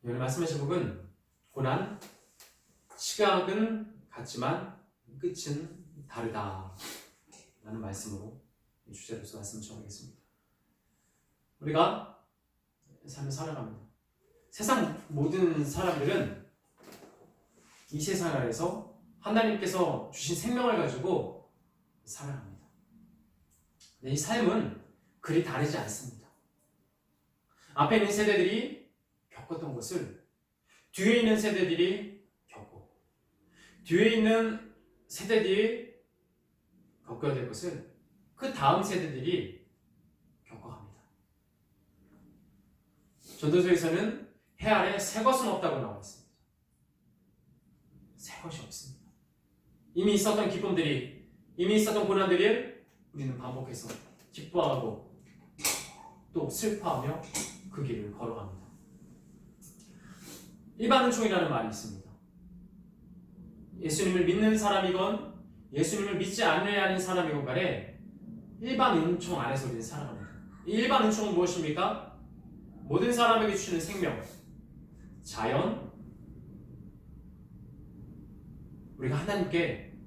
오늘 말씀의 제목은 고난, 시각은 같지만 끝은 다르다 라는 말씀으로 이 주제로서 말씀을 전하겠습니다. 우리가 삶을 살아갑니다. 세상 모든 사람들은 이 세상 안에서 하나님께서 주신 생명을 가지고 살아갑니다. 근데 이 삶은 그리 다르지 않습니다. 앞에 있는 세대들이 겪었던 것을 뒤에 있는 세대들이 겪고, 뒤에 있는 세대들이 겪어야 될 것을 그 다음 세대들이 겪어갑니다. 전도서에서는 해 아래 새 것은 없다고 나와 있습니다. 새 것이 없습니다. 이미 있었던 기쁨들이, 이미 있었던 고난들을 우리는 반복해서 기뻐하고 또 슬퍼하며 그 길을 걸어갑니다. 일반 은총이라는 말이 있습니다. 예수님을 믿는 사람이건 예수님을 믿지 않는 사람이건 간에 일반 은총 안에서 우리는 살아갑니다. 이 일반 은총은 무엇입니까? 모든 사람에게 주시는 생명, 자연, 우리가 하나님께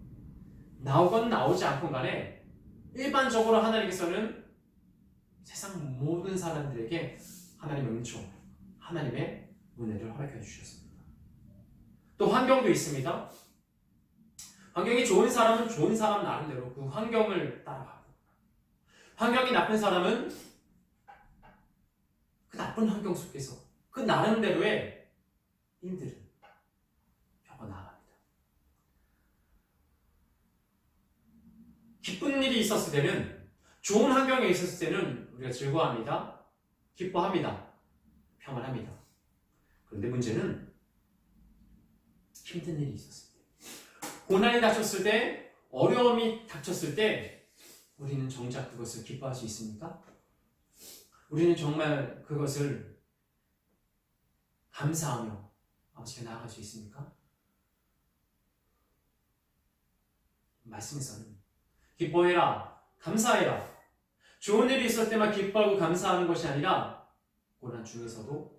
나오건 나오지 않건 간에 일반적으로 하나님께서는 세상 모든 사람들에게 하나님의 은총, 하나님의 은혜를 허락해 주셨습니다. 또 환경도 있습니다. 환경이 좋은 사람은 좋은 사람 나름대로 그 환경을 따라가고, 환경이 나쁜 사람은 그 나쁜 환경 속에서 그 나름대로의 힘들을 겪어나갑니다. 기쁜 일이 있었을 때는, 좋은 환경에 있었을 때는 우리가 즐거워합니다. 기뻐합니다. 평안합니다. 그런데 문제는 힘든 일이 있었을 때, 고난이 닥쳤을 때, 어려움이 닥쳤을 때 우리는 정작 그것을 기뻐할 수 있습니까? 우리는 정말 그것을 감사하며 아버지께 나아갈 수 있습니까? 말씀에서는 기뻐해라, 감사해라, 좋은 일이 있을 때만 기뻐하고 감사하는 것이 아니라 고난 중에서도,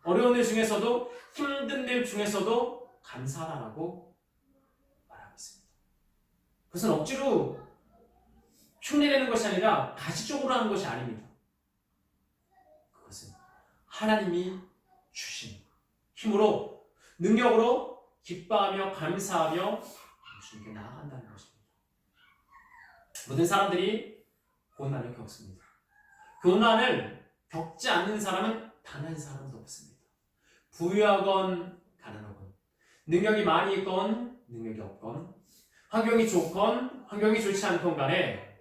어려운 일 중에서도, 힘든 일 중에서도 감사하라고 말하고 있습니다. 그것은 억지로 흉내내는 것이 아니라 가시적으로 하는 것이 아닙니다. 그것은 하나님이 주신 힘으로, 능력으로 기뻐하며 감사하며 주님께 나아간다는 것입니다. 모든 사람들이 고난을 겪습니다. 고난을 겪지 않는 사람은 단 한 사람도 없습니다. 부유하건 가난하건, 능력이 많이 있건 능력이 없건, 환경이 좋건 환경이 좋지 않건 간에,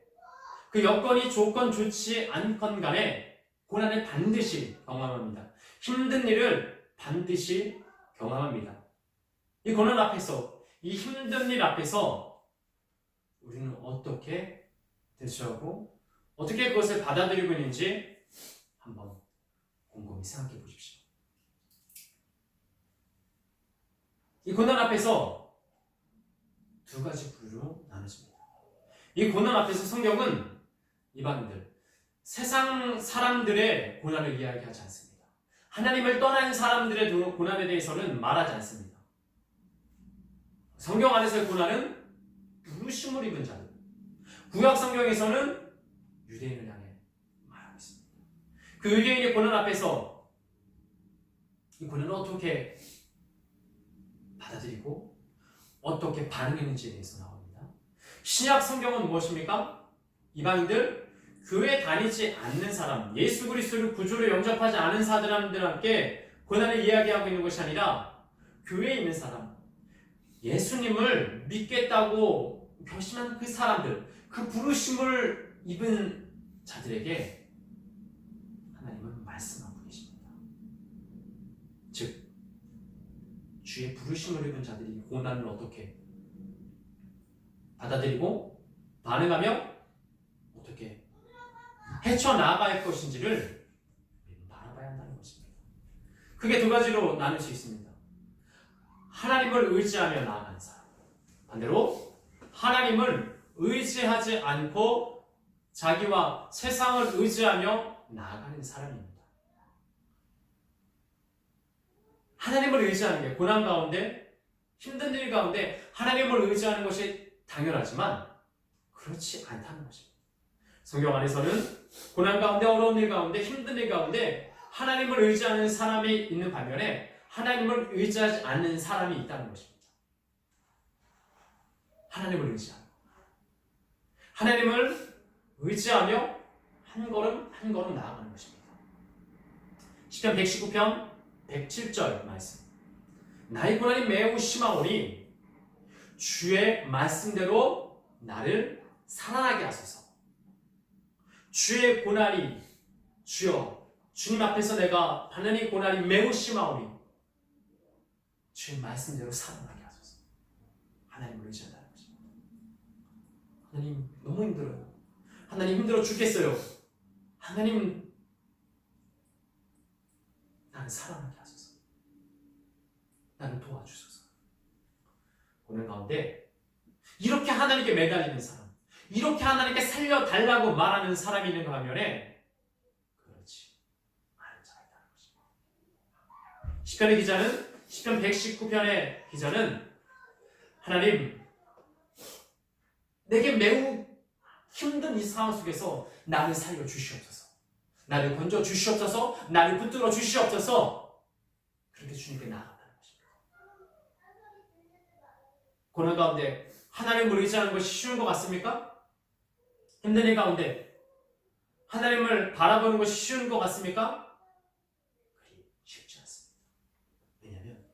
그 여건이 좋건 좋지 않건 간에 고난을 반드시 경험합니다. 힘든 일을 반드시 경험합니다. 이 고난 앞에서, 이 힘든 일 앞에서 우리는 어떻게 대처하고 어떻게 그것을 받아들이고 있는지 한번 곰곰이 생각해 보십시오. 이 고난 앞에서 두 가지 부류로 나눠집니다. 이 고난 앞에서 성경은 이방인들, 세상 사람들의 고난을 이야기하지 않습니다. 하나님을 떠난 사람들의 고난에 대해서는 말하지 않습니다. 성경 안에서의 고난은 부르심을 입은 자들, 구약 성경에서는 유대인을 향해 말하고 있습니다. 그 유대인의 고난 앞에서 이 고난을 어떻게 받아들이고 어떻게 반응했는지에 대해서 나옵니다. 신약 성경은 무엇입니까? 이방인들, 교회 다니지 않는 사람, 예수 그리스도를 구주로 영접하지 않은 사람들한테 고난을 이야기하고 있는 것이 아니라 교회에 있는 사람, 예수님을 믿겠다고 결심한 그 사람들, 그 부르심을 입은 자들에게 하나님은 말씀하고 계십니다. 즉, 주의 부르심을 입은 자들이 고난을 어떻게 받아들이고 반응하며 어떻게 헤쳐나갈 것인지를 바라봐야 한다는 것입니다. 크게 두 가지로 나눌 수 있습니다. 하나님을 의지하며 나아가는 사람, 반대로 하나님을 의지하지 않고 자기와 세상을 의지하며 나아가는 사람입니다. 하나님을 의지하는 게 고난 가운데, 힘든 일 가운데 하나님을 의지하는 것이 당연하지만 그렇지 않다는 것입니다. 성경 안에서는 고난 가운데, 어려운 일 가운데, 힘든 일 가운데 하나님을 의지하는 사람이 있는 반면에 하나님을 의지하지 않는 사람이 있다는 것입니다. 하나님을 의지하는, 하나님을 의지하며 한 걸음 한 걸음 나아가는 것입니다. 시편 119편 107절 말씀. 나의 고난이 매우 심하오니 주의 말씀대로 나를 살아나게 하소서. 주의 고난이, 주여, 주님 앞에서 내가 받는 이 고난이 매우 심하오니 주의 말씀대로 살아나게 하소서. 하나님을 의지한다는 것입니다. 하나님 너무 힘들어요. 하나님 힘들어 죽겠어요. 하나님 나를 살아나게 하소서. 나를 도와주소서. 고난 가운데 이렇게 하나님께 매달리는 사람, 이렇게 하나님께 살려달라고 말하는 사람이 있는 반면에 그렇지 않은 자가 있다는 것입니다. 시편의 기자는, 시편 119편의 기자는 하나님, 내게 매우 힘든 이 상황 속에서 나를 살려 주시옵소서. 나를 건져 주시옵소서. 나를 붙들어 주시옵소서. 그렇게 주님께 나아간다는 것입니다. 고난 가운데 하나님을 의지하는 것이 쉬운 것 같습니까? 힘든 일 가운데 하나님을 바라보는 것이 쉬운 것 같습니까? 그리 쉽지 않습니다. 왜냐하면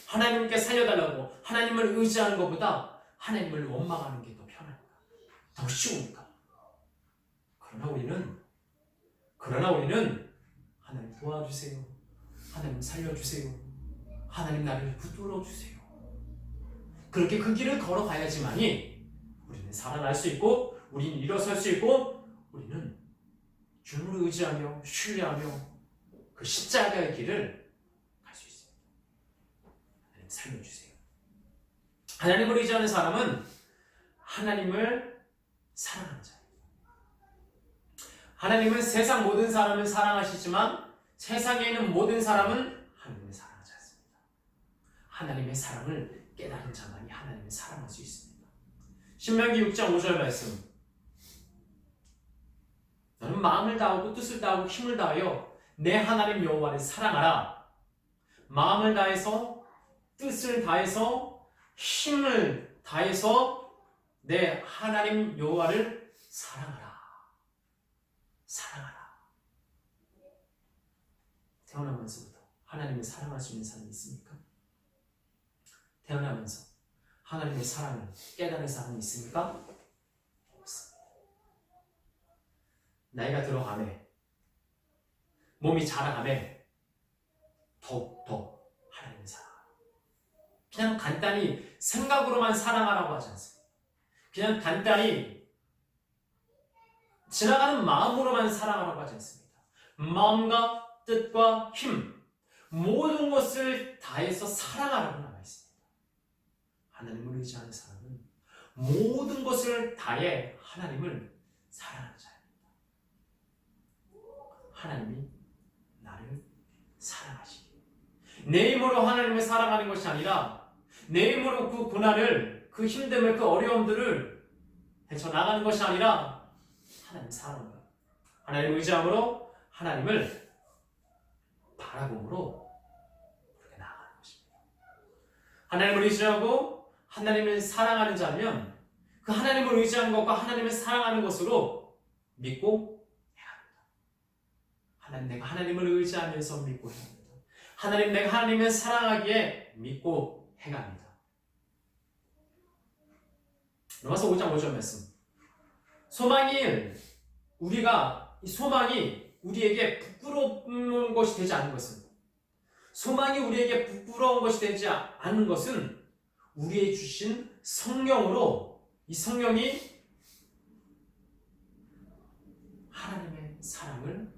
하나님께 살려달라고 하나님을 의지하는 것보다 하나님을 원망하는 게 더 편하니까, 더 쉬우니까. 그러나 우리는 하나님 도와주세요. 하나님 살려주세요. 하나님 나를 붙들어 주세요. 그렇게 그 길을 걸어가야지만이 우리는 살아날 수 있고, 우리는 일어설 수 있고, 우리는 주님을 의지하며 신뢰하며 그 십자가의 길을 갈 수 있습니다. 하나님 살려주세요. 하나님을 의지하는 사람은 하나님을 사랑하는 자예요. 하나님은 세상 모든 사람을 사랑하시지만 세상에 있는 모든 사람은 하나님을 사랑하지 않습니다. 하나님의 사랑을 깨달은 자만이 하나님을 사랑할 수 있습니다. 신명기 6장 5절 말씀. 너는 마음을 다하고 뜻을 다하고 힘을 다하여 내 하나님 여호와를 사랑하라. 마음을 다해서, 뜻을 다해서, 힘을 다해서 내 하나님 여호와를 사랑하라. 사랑하라. 태어나면서부터 하나님을 사랑할 수 있는 사람이 있습니까? 태어나면서 하나님의 사랑을 깨달은 사람이 있습니까? 없습니다. 나이가 들어가매, 몸이 자라가매 더욱더 하나님을 사랑하라. 그냥 간단히 생각으로만 사랑하라고 하지 않습니다. 그냥 간단히 지나가는 마음으로만 사랑하라고 하지 않습니다. 마음과 뜻과 힘, 모든 것을 다해서 사랑하라고 나와 있습니다. 하나님을 의지하는 사람은 모든 것을 다해 하나님을 사랑하는 자입니다. 하나님이 나를 사랑하시기에, 내 힘으로 하나님을 사랑하는 것이 아니라 내 힘으로 그 고난을, 그 힘듦을, 그 어려움들을 헤쳐나가는 것이 아니라 하나님 사랑으로, 하나님을 의지함으로, 하나님을 바라봄으로 그렇게 나아가는 것입니다. 하나님을 의지하고 하나님을 사랑하는 자면 그 하나님을 의지하는 것과 하나님을 사랑하는 것으로 믿고 해야 합니다. 하나님, 내가 하나님을 의지하면서 믿고 해야 합니다. 하나님, 내가 하나님을 사랑하기에 믿고 해야 합니다. 로마서 5장 5절 말씀. 이 소망이 우리에게 부끄러운 것이 되지 않는 것은, 소망이 우리에게 부끄러운 것이 되지 않는 것은 우리에게 주신 성령으로, 이 성령이 하나님의 사랑을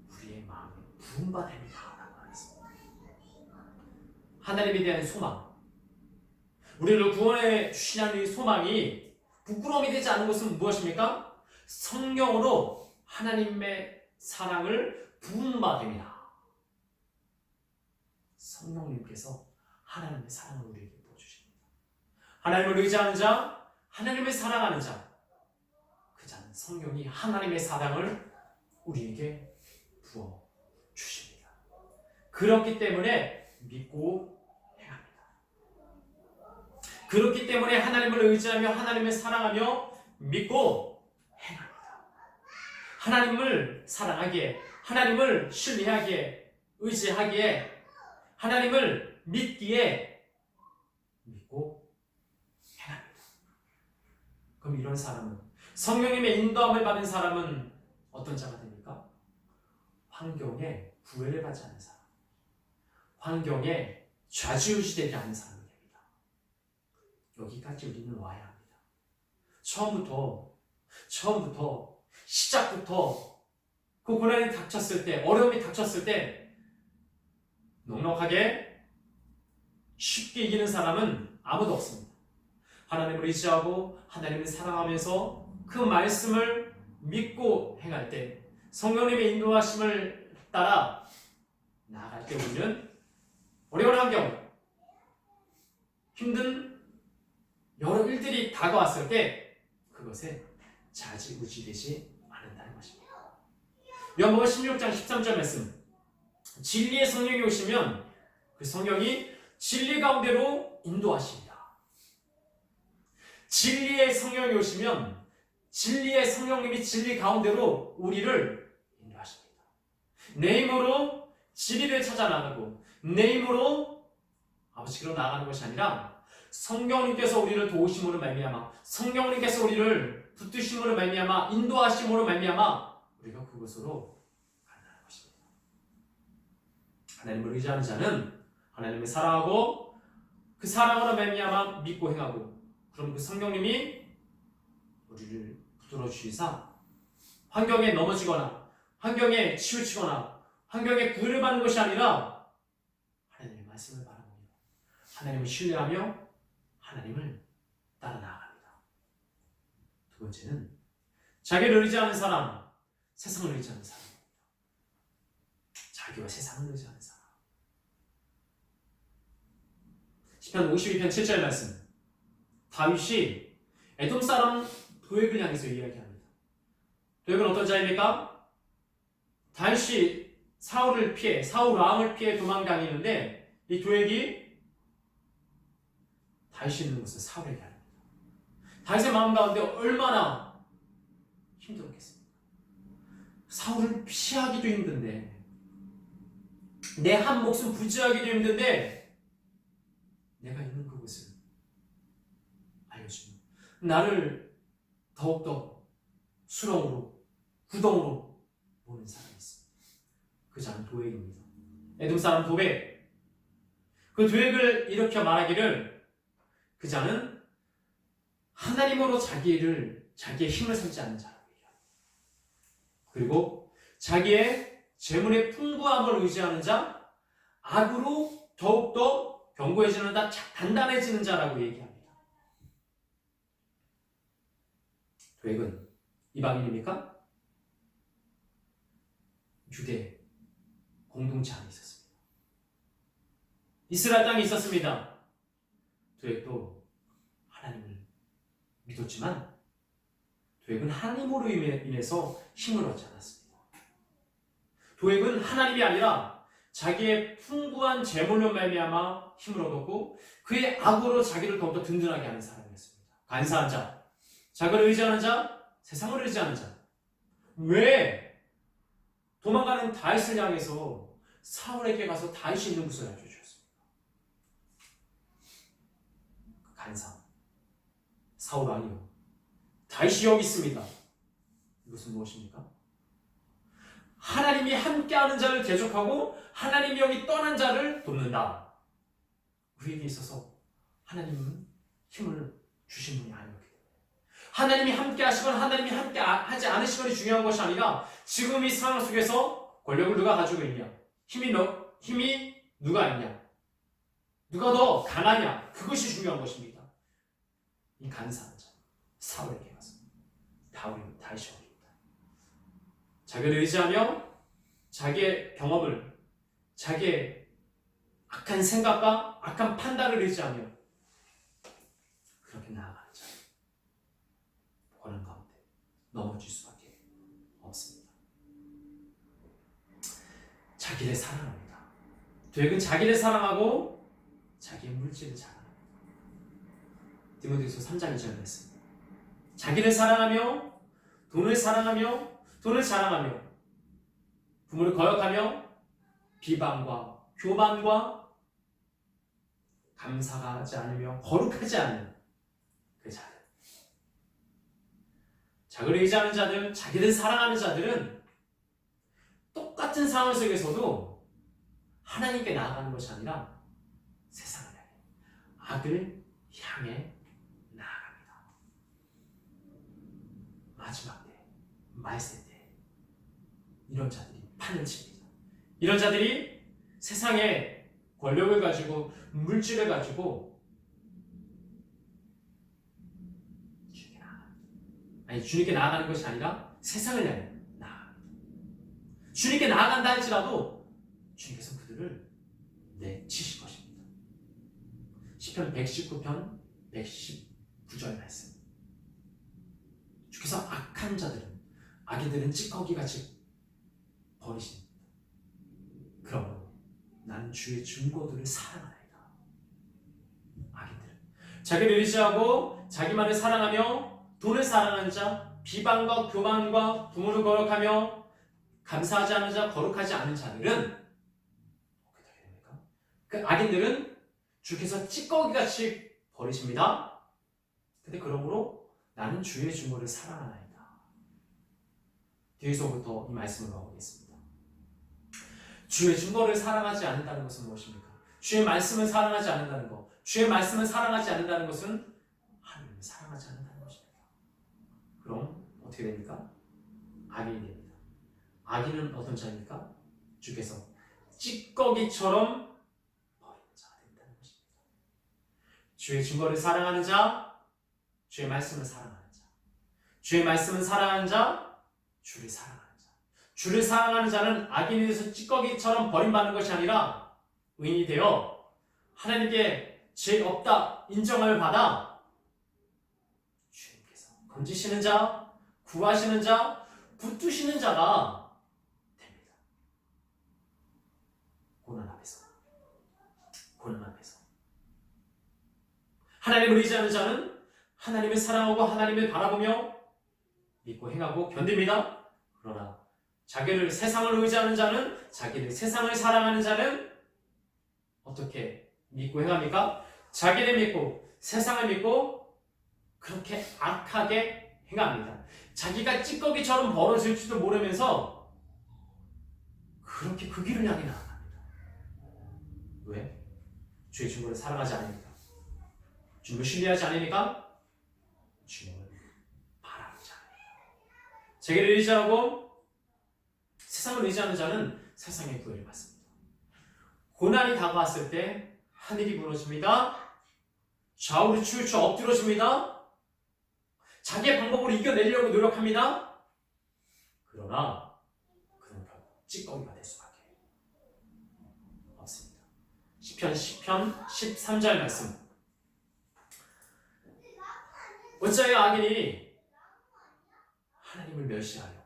우리의 마음에 부음받습니다 라고 하겠습니다. 하나님에 대한 소망, 우리를 구원해 주시는 이 소망이 부끄러움이 되지 않는 것은 무엇입니까? 성령으로 하나님의 사랑을 부음받음이다. 성령님께서 하나님의 사랑을 우리에게 부어주십니다. 하나님을 의지하는 자, 하나님을 사랑하는 자, 그 자는 성령이 하나님의 사랑을 우리에게 부어주십니다. 그렇기 때문에 믿고 행합니다. 그렇기 때문에 하나님을 의지하며 하나님을 사랑하며 믿고 행합니다. 하나님을 사랑하기에, 하나님을 신뢰하기에, 의지하기에, 하나님을 믿기에 믿고 행합니다. 그럼 이런 사람은, 성령님의 인도함을 받은 사람은 어떤 자가 됩니까? 환경에 구애를 받지 않는 사람, 환경에 좌지우지되지 않는 사람이 됩니다. 여기까지 우리는 와야 합니다. 처음부터 시작부터 그 고난이 닥쳤을 때, 어려움이 닥쳤을 때 넉넉하게 쉽게 이기는 사람은 아무도 없습니다. 하나님을 의지하고 하나님을 사랑하면서 그 말씀을 믿고 행할 때, 성령님의 인도하심을 따라 나아갈 때 우리는 어려운 환경, 힘든 여러 일들이 다가왔을 때 그것에 좌지우지되지 않는다는 것입니다. 요한복음 16장 13절 말씀, 진리의 성령이 오시면 그 성령이 진리 가운데로 인도하십니다. 진리의 성령이 오시면 진리의 성령님이 진리 가운데로 우리를 인도하십니다. 내 힘으로 진리를 찾아 나가고 내 힘으로 아버지께로 나가는 것이 아니라 성령님께서 우리를 도우심으로 말미암아, 성령님께서 우리를 붙드심으로 말미암아, 인도하심으로 말미암아 우리가 그곳으로 간다는 것입니다. 하나님을 의지하는 자는 하나님을 사랑하고 그 사랑으로 말미암아 믿고 행하고, 그럼 그 성령님이 우리를 붙들어 주시사 환경에 넘어지거나 환경에 치우치거나 환경에 구애를 받는 것이 아니라 하나님의 말씀을 바라보며 하나님을 신뢰하며 하나님을 따라 나아갑니다. 두 번째는 자기를 의지하는 사람, 세상을 의지하는 사람입니다. 자기와 세상을 의지하는 사람. 시편 52편 7절 말씀, 다윗이 에돔 사람 도액을 향해서 이야기합니다. 도액은 어떤 자입니까? 다윗이 사울 왕을 피해 도망다니는데 이 도액이 다윗이 있는 곳은 사울에게 합니다. 다윗의 마음 가운데 얼마나 힘들었겠습니까? 사울을 피하기도 힘든데, 내 한 목숨 부지하기도 힘든데, 내가 있는 그곳을 알려주며 나를 더욱더 수렁으로, 구덩으로 모는 사람이 있습니다. 그 자는 도액입니다. 에돔 사람 도액. 그 도액을 일으켜 말하기를 그 자는 하나님으로 자기의 힘을 삼지 않는 자라고 얘기합니다. 그리고 자기의 재물의 풍부함을 의지하는 자, 악으로 더욱더 견고해지는 자, 단단해지는 자라고 얘기합니다. 도액은 이방인입니까? 유대 공동체 안에 있었습니다. 이스라엘 땅에 있었습니다. 도액도 하나님을 믿었지만 도액은 하나님으로 인해서 힘을 얻지 않았습니다. 도액은 하나님이 아니라 자기의 풍부한 재물로 말미암아 힘을 얻었고, 그의 악으로 자기를 더욱더 든든하게 하는 사람이었습니다. 간사한 자, 자기를 의지하는 자, 세상을 의지하는 자. 왜 도망가는 다윗을 향해서 사울에게 가서 다윗이 있는 곳을 알려주셨습니까? 간사, 사울 아니요, 다윗이 여기 있습니다. 이것은 무엇입니까? 하나님이 함께하는 자를 대적하고 하나님이 여기 떠난 자를 돕는다. 우리에게 있어서 하나님은 힘을 주신 분이 아니었기 때문에, 하나님이 함께 하시거나 하나님이 함께 하지 않으시거나 중요한 것이 아니라 지금 이 상황 속에서 권력을 누가 가지고 있냐, 힘이 누가 있냐, 누가 더 강하냐, 그것이 중요한 것입니다. 이 간사한 자 사울에게 가서 다윗이 어립니다. 자기를 의지하며 자기의 경험을, 자기의 악한 생각과 악한 판단을 의지하며 그렇게 나아가는 자, 고난 가운데 넘어질 수밖에 없습니다. 자기를 사랑합니다. 되게 자기를 사랑하고 자기의 물질을 자랑합니다. 디모데후서 3장 2절 말씀. 자기를 사랑하며 돈을 사랑하며 돈을 자랑하며 부모를 거역하며 비방과 교만과 감사하지 않으며 거룩하지 않는 그 자들. 자기를 의지하는 자들, 자기를 사랑하는 자들은 똑같은 상황 속에서도 하나님께 나아가는 것이 아니라 세상을 향해, 악을 향해 나아갑니다. 마지막 때, 말세 때 이런 자들이 판을 칩니다. 이런 자들이 세상에 권력을 가지고 물질을 가지고 주님께 나아가는 것이 아니라 세상을 향해 나아갑니다. 주님께 나아간다 할지라도 주님께서 그들을 내치실 것입니다. 시편 119편 119절 말씀. 주께서 악한 자들은, 악인들은 찌꺼기같이 버리십니다. 그러므로 나는 주의 증거들을 사랑하나이다. 악인들은 자기를 의지하고 자기만을 사랑하며 돈을 사랑하는 자, 비방과 교만과 부모를 거역하며 감사하지 않는 자, 거룩하지 않은 자들은 어떻게 됩니까? 그 악인들은 주께서 찌꺼기같이 버리십니다. 근데 그러므로 나는 주의 증거를 사랑하나이다. 뒤에서부터 이 말씀을 가보겠습니다. 주의 증거를 사랑하지 않는다는 것은 무엇입니까? 주의 말씀을 사랑하지 않는다는 것. 주의 말씀을 사랑하지 않는다는 것은 하나님을 사랑하지 않는다는 것입니다. 그럼 어떻게 됩니까? 악인이 됩니다. 악인은 어떤 자입니까? 주께서 찌꺼기처럼 버리는 자가 된다는 것입니다. 주의 증거를 사랑하는 자, 주의 말씀을 사랑하는 자, 주의 말씀을 사랑하는 자, 주를 사랑하는 자. 주를 사랑하는 자는 악인이 돼서 찌꺼기처럼 버림받는 것이 아니라 의인이 되어 하나님께 죄 없다 인정을 받아 주님께서 건지시는 자, 구하시는 자, 붙드시는 자가 됩니다. 고난 앞에서 하나님을 의지하는 자는 하나님을 사랑하고 하나님을 바라보며 믿고 행하고 견딥니다. 그러나 자기를 세상을 의지하는 자는, 자기를 세상을 사랑하는 자는 어떻게 믿고 행합니까? 자기를 믿고 세상을 믿고 그렇게 악하게 행합니다. 자기가 찌꺼기처럼 벌어질지도 모르면서 그렇게 그 길을 향해 나아갑니다. 왜? 주의 증거를 사랑하지 않으니까, 주님을 신뢰하지 않으니까, 주님을 바라보지 않으니까. 자기를 의지하고 세상을 의지하는 자는 세상의 구애를 받습니다. 고난이 다가왔을 때 하늘이 무너집니다. 좌우로 치우쳐 엎드러집니다. 자기의 방법으로 이겨내려고 노력합니다. 그러나 그는 결국 찌꺼기가 될 수밖에 없습니다. 시편 13절 말씀. 어찌하여 악인이 하나님을 멸시하여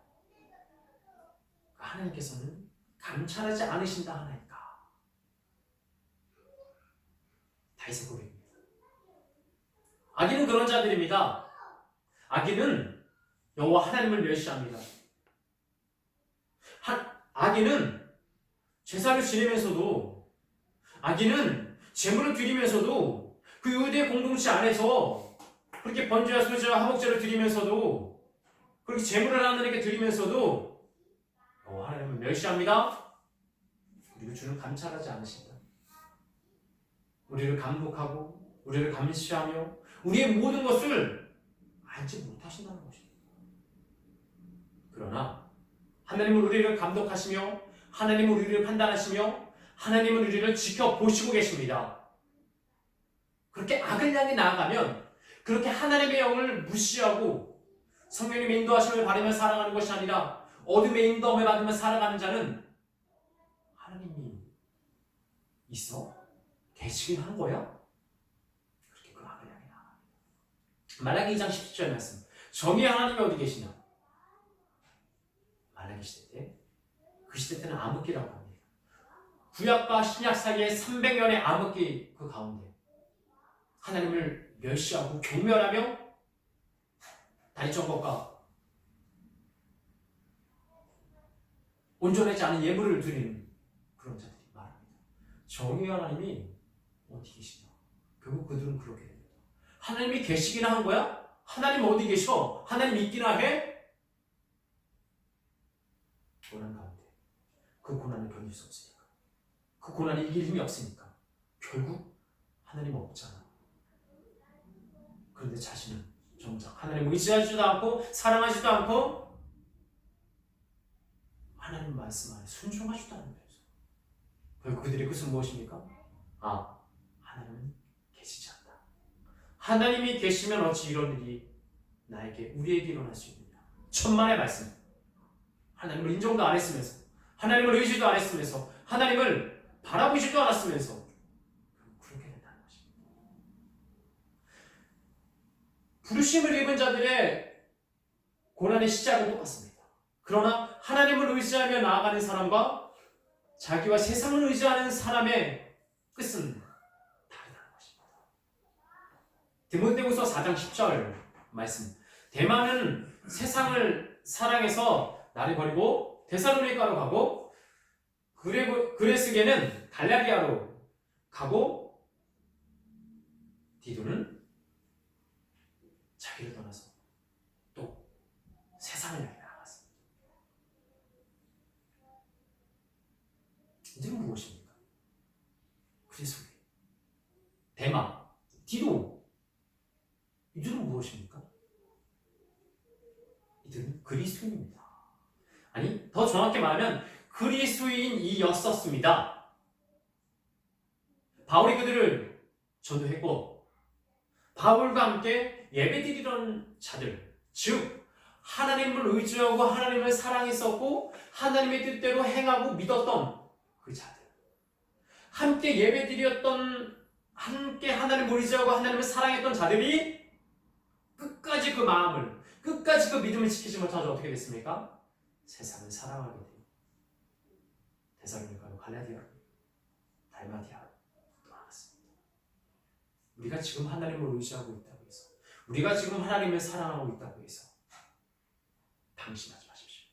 하나님께서는 감찰하지 않으신다 하나이까. 다윗의 고백입니다. 악인은 그런 자들입니다. 악인은 여호와 하나님을 멸시합니다. 악인은 제사를 지내면서도, 악인은 제물을 드리면서도, 그 유대 공동체 안에서 그렇게 번제와 소제와 화목제를 드리면서도, 그렇게 제물을 하나님께 드리면서도 여호와 하나님을 멸시합니다. 그리고 주는 감찰하지 않으신다. 우리를 감독하고 우리를 감시하며 우리의 모든 것을 알지 못하신다는 것입니다. 그러나 하나님은 우리를 감독하시며 하나님은 우리를 판단하시며 하나님은 우리를 지켜보시고 계십니다. 그렇게 악을 향해 나아가면, 그렇게 하나님의 영을 무시하고 성령님의 인도하심을 바라며 살아가는 것이 아니라 어둠의 인도함을 받으며 살아가는 자는 하나님이 있어? 계시긴 한 거야? 그렇게 그 악을 향해 나아갑니다. 말라기 2장 17절 말씀. 정의의 하나님이 어디 계시냐? 말라기 시대 때, 그 시대 때는 암흑기라고 합니다. 구약과 신약 사이에 300년의 암흑기 그 가운데 하나님을 멸시하고 경멸하며 다리쪽 것과 온전하지 않은 예물을 드리는 그런 자들이 말합니다. 정의의 하나님이 어디 계시냐? 결국 그들은 그렇게 됩니다. 하나님이 계시기나 한 거야? 하나님 어디 계셔? 하나님 있기나 해? 고난 가운데 그 고난을 견딜 수 없으니까, 그 고난을 이길 힘이 없으니까 결국 하나님 없잖아. 그런데 자신은 정작 하나님 의지하지도 않고 사랑하지도 않고 하나님 말씀 안에 순종하지도 않으면서 결국 그들의 끝은 무엇입니까? 하나님은 계시지 않다. 하나님이 계시면 어찌 이런 일이 나에게, 우리에게 일어날 수 있느냐. 천만의 말씀. 하나님을 인정도 안 했으면서, 하나님을 의지도 안 했으면서, 하나님을 바라보지도 않았으면서 그렇게 된다는 것입니다. 부르심을 입은 자들의 고난의 시작은 똑같습니다. 그러나 하나님을 의지하며 나아가는 사람과 자기와 세상을 의지하는 사람의 끝은 다르다는 것입니다. 디모데후서 4장 10절 말씀. 대만은 세상을 사랑해서 나를 버리고 데살로니가로 가고, 그레스게는 갈라디아로 가고, 디도는 자기를 떠나서 또 세상을 향해 나갔습니다. 이들은 무엇입니까? 그레스게, 대마, 디도. 이들은 무엇입니까? 이들은 그리스도인입니다. 아니, 더 정확히 말하면 그리스도인이었었습니다. 바울이 그들을 전도했고, 바울과 함께 예배드리던 자들, 즉 하나님을 의지하고 하나님을 사랑했었고 하나님의 뜻대로 행하고 믿었던 그 자들, 함께 예배드렸던, 함께 하나님을 의지하고 하나님을 사랑했던 자들이 끝까지 그 마음을, 끝까지 그 믿음을 지키지 못하죠. 어떻게 됐습니까? 세상을 사랑하게 되고 데살로니가로, 갈라디아로, 달마디아로 떠나갔습니다. 우리가 지금 하나님을 의지하고 있다고 해서, 우리가 지금 하나님을 사랑하고 있다고 해서 방심하지 마십시오.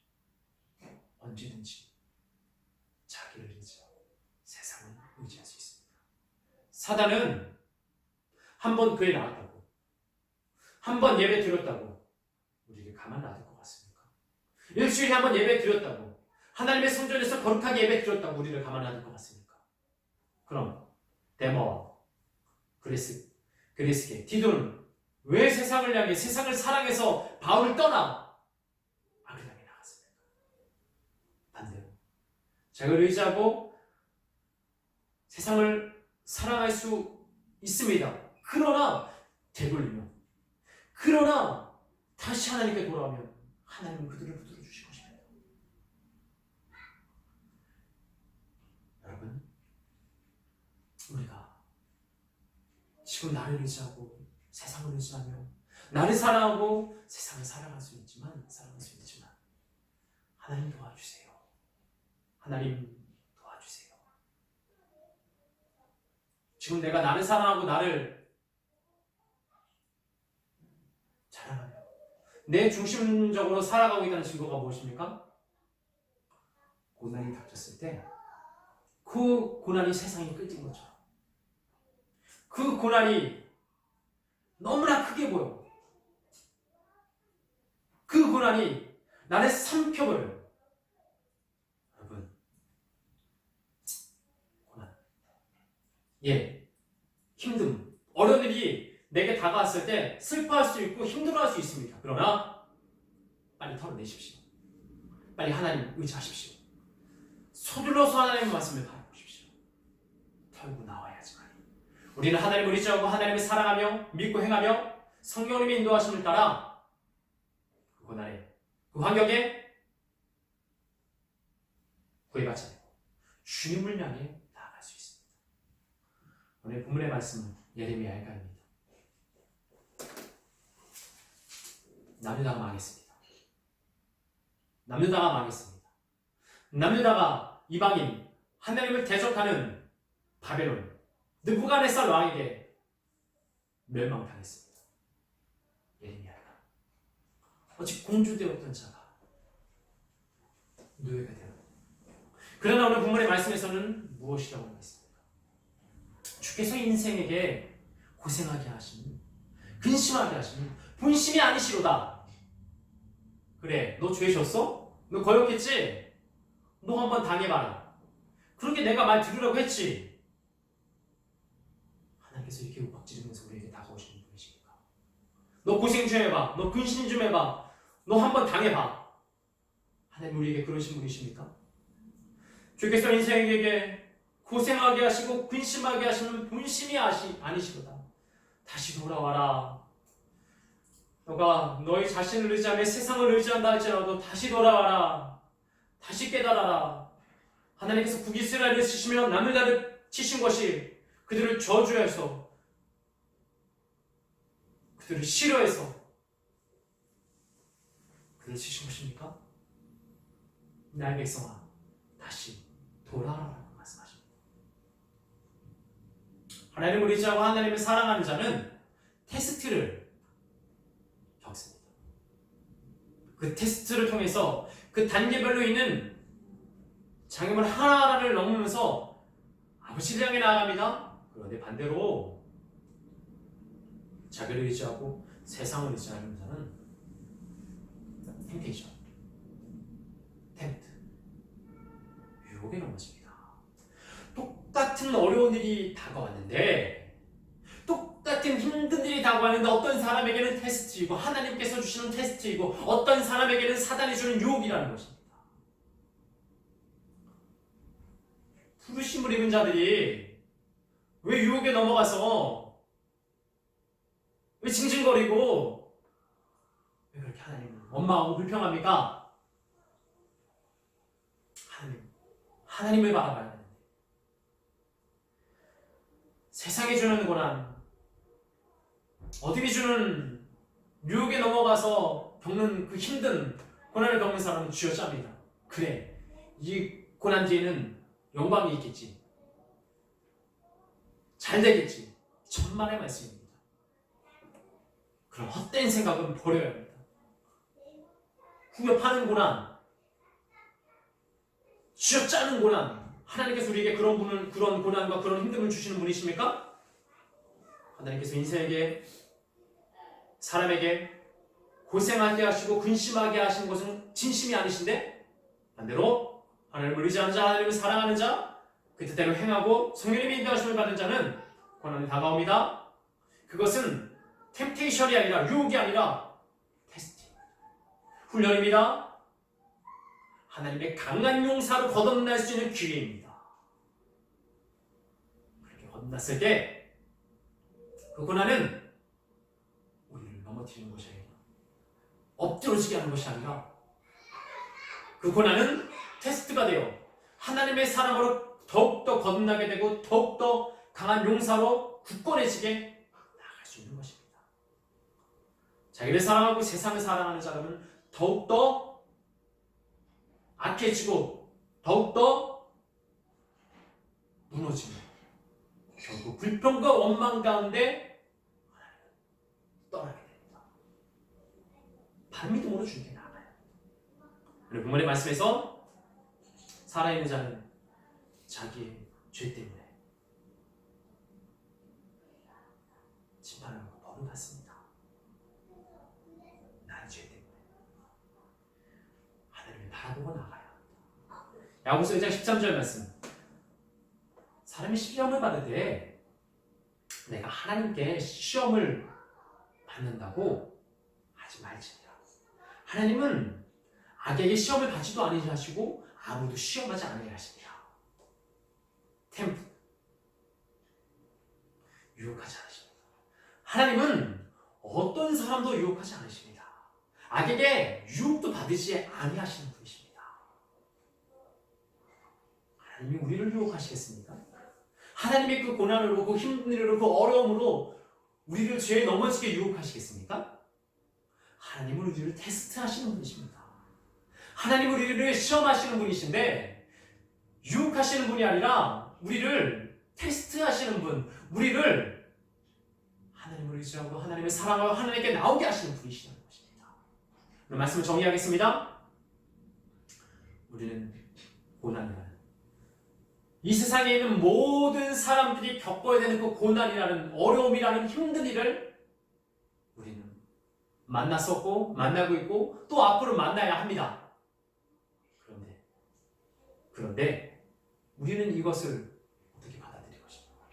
언제든지 자기를 의지하고 세상을 의지할 수 있습니다. 사단은 한 번 교회 나왔다고, 한 번 예배 드렸다고 우리를 가만 놔둘 것 같습니까? 일주일에 한 번 예배 드렸다고, 하나님의 성전에서 거룩하게 예배 드렸다고 우리를 가만 놔둘 것 같습니까? 그럼 데마와 그레스게, 디도는 왜 세상을 향해, 세상을 사랑해서 바울을 떠나 악을 향해 나갔습니까? 반대로 자기를 의지하고 세상을 사랑할 수 있습니다. 그러나 되돌리면, 그러나 다시 하나님께 돌아오면 하나님은 그들을 붙들어 주실 것입니다. 여러분, 우리가 지금 나를 의지하고 세상을 의지하며 나를 사랑하고 세상을 사랑할 수 있지만 하나님 도와주세요. 하나님 도와주세요. 지금 내가 나를 사랑하고 나를 자랑하며 내 중심적으로 살아가고 있다는 증거가 무엇입니까? 고난이 닥쳤을 때 그 고난이 세상이 끌린 것처럼, 그 고난이 너무나 크게 보여, 그 고난이 나를 삼켜버려요. 여러분, 고난, 힘듦, 어려운 일이 내게 다가왔을 때 슬퍼할 수 있고 힘들어할 수 있습니다. 그러나 빨리 털어내십시오. 빨리 하나님 의지하십시오. 서둘러서 하나님의 말씀을 바라보십시오. 털고 나와야지만 우리는 하나님을 의지하고 하나님을 사랑하며 믿고 행하며 성령님의 인도하심을 따라 그 고난에, 그 환경에 구애받지 않고 주님을 향해 나아갈 수 있습니다. 오늘 본문의 말씀은 예레미야의 가입니다. 남유다가 망했습니다. 남유다가 망했습니다. 남유다가 이방인 하나님을 대적하는 바벨론 느부갓네살 왕에게 멸망당했습니다. 예레미야가 아직 공주되었던 자가 노예가 되었습니다. 그러나 오늘 본문의 말씀에서는 무엇이라고 말했습니까? 주께서 인생에게 고생하게 하시는, 근심하게 하시는 본심이 아니시로다. 그래, 너 죄 졌어? 너 거역했지? 너 한번 당해봐라. 그렇게 내가 말 들으라고 했지? 하나님께서 이렇게 윽박지르면서 우리에게 다가오시는 분이십니까? 너 고생 좀 해봐. 너 근심 좀 해봐. 너 한번 당해봐. 하나님 우리에게 그러신 분이십니까? 주께서 인생에게 고생하게 하시고 근심하게 하시는 본심이 아니시로다. 다시 돌아와라. 너가 너희 자신을 의지하며 세상을 의지한다 할지라도 다시 돌아와라. 다시 깨달아라. 하나님께서 북이스라엘을 치시며 남유다를 치신 것이 그들을 저주해서 그들을 싫어해서 그들을 치신 것입니까? 나의 백성아 다시 돌아와라라고 말씀하십니다. 하나님을 의지하고 하나님을 사랑하는 자는 테스트를 겪습니다. 그 테스트를 통해서 그 단계별로 있는 장애물 하나하나를 넘으면서 아버지를 향해 나아갑니다. 그런데 반대로 자기를 의지하고 세상을 의지하는 자는 템테이션, 템트, 유혹에 넘어집니다. 똑같은 어려운 일이 다가왔는데, 똑같은 힘든 일이 다가왔는데 어떤 사람에게는 테스트이고 하나님께서 주시는 테스트이고 어떤 사람에게는 사단이 주는 유혹이라는 것입니다. 부르심을 입은 자들이 왜 유혹에 넘어가서 왜 징징거리고 왜 그렇게 하나님을 원망하고 불평합니까? 하나님을 바라봐야 되는데 세상이 주는 고난, 어둠이 주는 유혹에 넘어가서 겪는 그 힘든 고난을 겪는 사람은 쥐어짭니다. 그래, 이 고난 뒤에는 영광이 있겠지, 잘 되겠지, 천만의 말씀입니다. 그런 헛된 생각은 버려야 합니다. 후벼파는 고난, 쥐어짜는 고난, 하나님께서 우리에게 그런 고난과 그런 힘듦을 주시는 분이십니까? 하나님께서 인생에게, 사람에게 고생하게 하시고 근심하게 하시는 것은 진심이 아니신데, 반대로 하나님을 의지하는 자, 하나님을 사랑하는 자, 그 뜻대로 행하고 성령님의 인도하심을 받은 자는 고난이 다가옵니다. 그것은 템테이션이 아니라, 유혹이 아니라 테스트입니다. 훈련입니다. 하나님의 강한 용사로 거듭날 수 있는 기회입니다. 그렇게 거듭났을 때 그 고난은 우리를 넘어뜨리는 것이 아니라, 엎드러지게 하는 것이 아니라, 그 고난은 테스트가 되어 하나님의 사랑으로 더욱더 거듭나게 되고 더욱더 강한 용사로 굳건해지게 나아갈 수 있는 것입니다. 자기를 사랑하고 세상을 사랑하는 자라면 더욱더 악해지고 더욱더 무너지고 결국 불평과 원망 가운데 떠나게 됩니다. 반미동으로 주님께 나아가요. 그리고 본문의 말씀에서 살아있는 자는 자기의 죄 때문에 심판을 받고 벌을 받습니다. 나의 죄 때문에 하나님을 바라보고 나아가야 합니다. 야고보서 1장 13절 말씀, 사람이 시험을 받을 때 내가 하나님께 시험을 받는다고 하지 말지니라. 하나님은 악에게 시험을 받지도 아니하시고 아무도 시험하지 아니하시니라. 템프, 유혹하지 않으십니다. 하나님은 어떤 사람도 유혹하지 않으십니다. 악에게 유혹도 받으지 아니하시는 분이십니다. 하나님이 우리를 유혹하시겠습니까? 하나님의 그 고난으로, 그 힘든 일로, 그 어려움으로 우리를 죄에 넘어지게 유혹하시겠습니까? 하나님은 우리를 테스트하시는 분이십니다. 하나님은 우리를 시험하시는 분이신데 유혹하시는 분이 아니라 우리를 테스트하시는 분, 우리를 하나님을 의지하고 하나님을 사랑하고 하나님께 나오게 하시는 분이시라는 것입니다. 그럼 말씀을 정리하겠습니다. 우리는 고난이라는 이 세상에 있는 모든 사람들이 겪어야 되는 그 고난이라는 어려움이라는 힘든 일을 우리는 만났었고 만나고 있고 또 앞으로 만나야 합니다. 그런데 우리는 이것을 어떻게 받아들일 것입니까?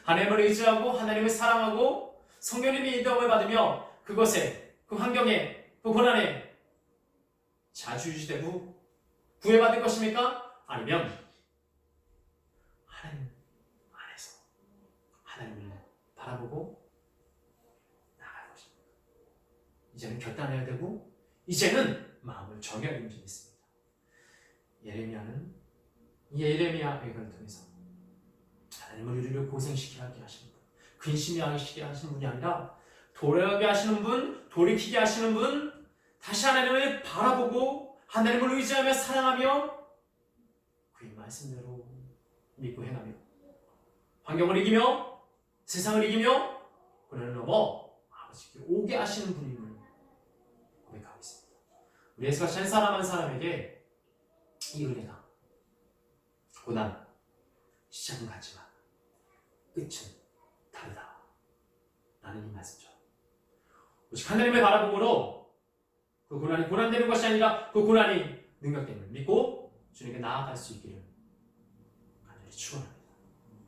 하나님을 의지하고 하나님을 사랑하고 성령님의 인도함을 받으며 그것에 그 환경에 그 고난에 자주유지되고 구애받을 것입니까? 아니면 하나님 안에서 하나님을 바라보고 나갈 것입니까? 이제는 결단해야 되고 이제는 마음을 정해야 되는 점이 있습니다. 예레미야는 예레미야 애가를 통해서 하나님을 우리를 고생시키게 하시는 분, 근심이 하시게 하시는 분이 아니라 돌아가게 하시는 분, 돌이키게 하시는 분, 다시 하나님을 바라보고 하나님을 의지하며 사랑하며 그의 말씀대로 믿고 행하며 환경을 이기며 세상을 이기며 고난을 넘어 아버지께 오게 하시는 분임을 고백하고 있습니다. 우리 예수같이 한 사람 한 사람에게 이 은혜가 고난 시작은 같지만 끝은 다르다 라는 이 말씀처럼 오직 하나님을 바라봄으로 그 고난이 고난되는 것이 아니라 그 고난이 능력됨을 믿고 주님께 나아갈 수 있기를 간절히 축원합니다.